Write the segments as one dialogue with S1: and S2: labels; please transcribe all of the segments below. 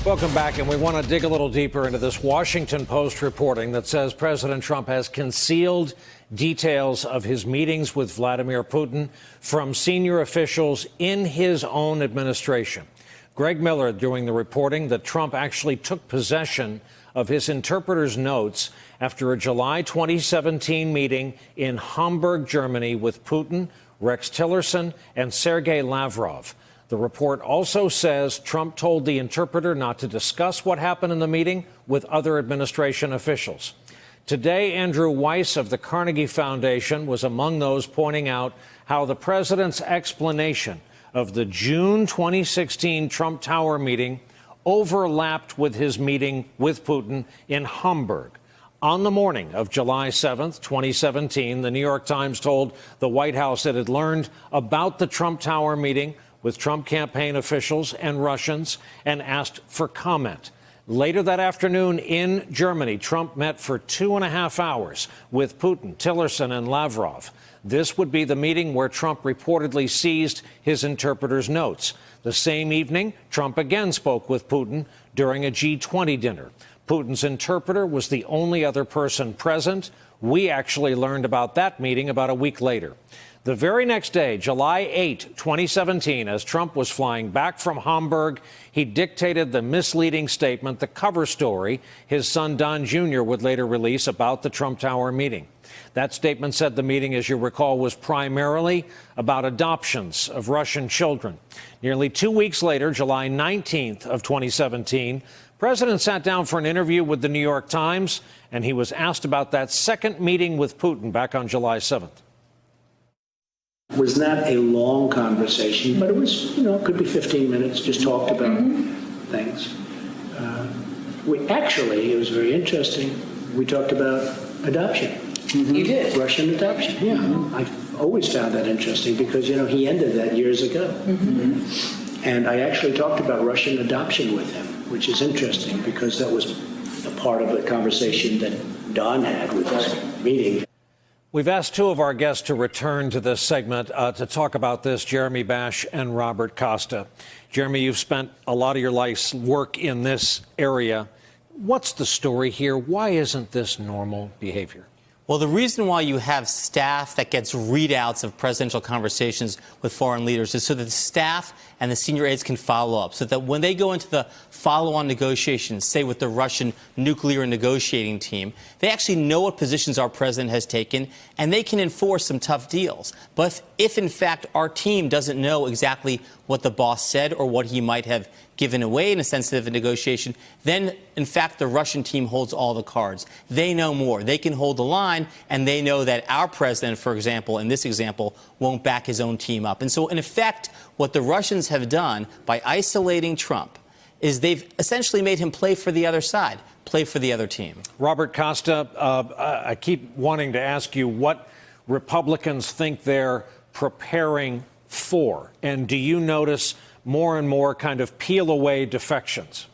S1: Welcome back, and we want to dig a little deeper into this Washington Post reporting that says President Trump has concealed details of his meetings with Vladimir Putin from senior officials in his own administration. Greg Miller doing the reporting that Trump actually took possession of his interpreter's notes after a July 2017 meeting in Hamburg, Germany, with Putin, Rex Tillerson, and Sergei Lavrov. The report also says Trump told the interpreter not to discuss what happened in the meeting with other administration officials. Today, Andrew Weiss of the Carnegie Foundation was among those pointing out how the president's explanation of the June 2016 Trump Tower meeting overlapped with his meeting with Putin in Hamburg. On the morning of July 7th, 2017, the New York Times told the White House it had learned about the Trump Tower meeting with Trump campaign officials and Russians and asked for comment. Later that afternoon in Germany, Trump met for 2.5 hours with Putin, Tillerson, and Lavrov. This would be the meeting where Trump reportedly seized his interpreter's notes. The same evening, Trump again spoke with Putin during a G20 dinner. Putin's interpreter was the only other person present. We actually learned about that meeting about a week later. The very next day, July 8, 2017, as Trump was flying back from Hamburg, he dictated the misleading statement, the cover story, his son Don Jr. would later release about the Trump Tower meeting. That statement said the meeting, as you recall, was primarily about adoptions of Russian children. Nearly 2 weeks later, July 19th of 2017, the president sat down for an interview with the New York Times, and he was asked about that second meeting with Putin back on July 7th.
S2: It was not a long conversation, but it was, could be 15 minutes, just talked about things. It was very interesting. We talked about adoption.
S3: You did?
S2: Russian adoption, yeah. I've always found that interesting because, he ended that years ago. And I actually talked about Russian adoption with him, which is interesting because that was a part of the conversation that Don had with us meeting.
S1: We've asked two of our guests to return to this segment to talk about this, Jeremy Bash and Robert Costa. Jeremy, you've spent a lot of your life's work in this area. What's the story here? Why isn't this normal behavior?
S4: Well, the reason why you have staff that gets readouts of presidential conversations with foreign leaders is so that the staff and the senior aides can follow up, so that when they go into the follow-on negotiations, say with the Russian nuclear negotiating team, they actually know what positions our president has taken, and they can enforce some tough deals. But if in fact, our team doesn't know exactly what the boss said or what he might have given away in a sensitive negotiation, then, in fact, the Russian team holds all the cards. They know more. They can hold the line, and they know that our president, for example, in this example, won't back his own team up. And so, in effect, what the Russians have done by isolating Trump is they've essentially made him play for the other side, play for the other team.
S1: Robert Costa, I keep wanting to ask you what Republicans think they're preparing for, and do you notice more and more kind of peel-away defections?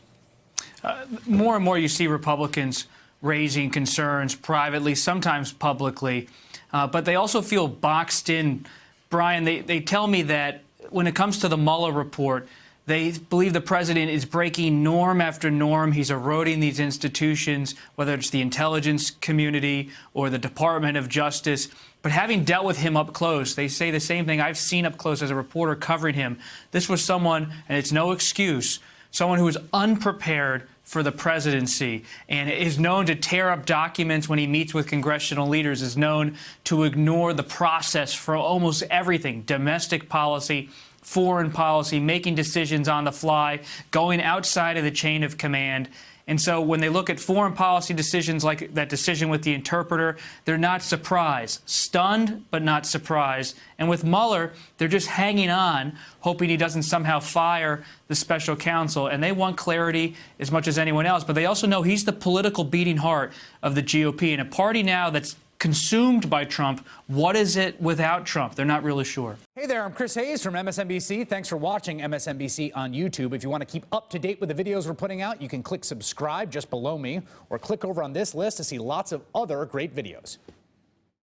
S5: More and more you see Republicans raising concerns privately, sometimes publicly, but they also feel boxed in. Brian, they tell me that when it comes to the Mueller report, they believe the president is breaking norm after norm. He's eroding these institutions, whether it's the intelligence community or the Department of Justice. But having dealt with him up close, they say the same thing I've seen up close as a reporter covering him. This was someone, and it's no excuse, someone who was unprepared for the presidency and is known to tear up documents when he meets with congressional leaders, is known to ignore the process for almost everything, domestic policy, foreign policy, making decisions on the fly, going outside of the chain of command. And so when they look at foreign policy decisions like that decision with the interpreter, they're not surprised. Stunned, but not surprised. And with Mueller, they're just hanging on, hoping he doesn't somehow fire the special counsel. And they want clarity as much as anyone else. But they also know he's the political beating heart of the GOP. And a party now that's consumed by Trump, what is it without Trump? They're not really sure.
S6: Hey there, I'm Chris Hayes from MSNBC. Thanks for watching MSNBC on YouTube. If you want to keep up to date with the videos we're putting out, you can click subscribe just below me or click over on this list to see lots of other great videos.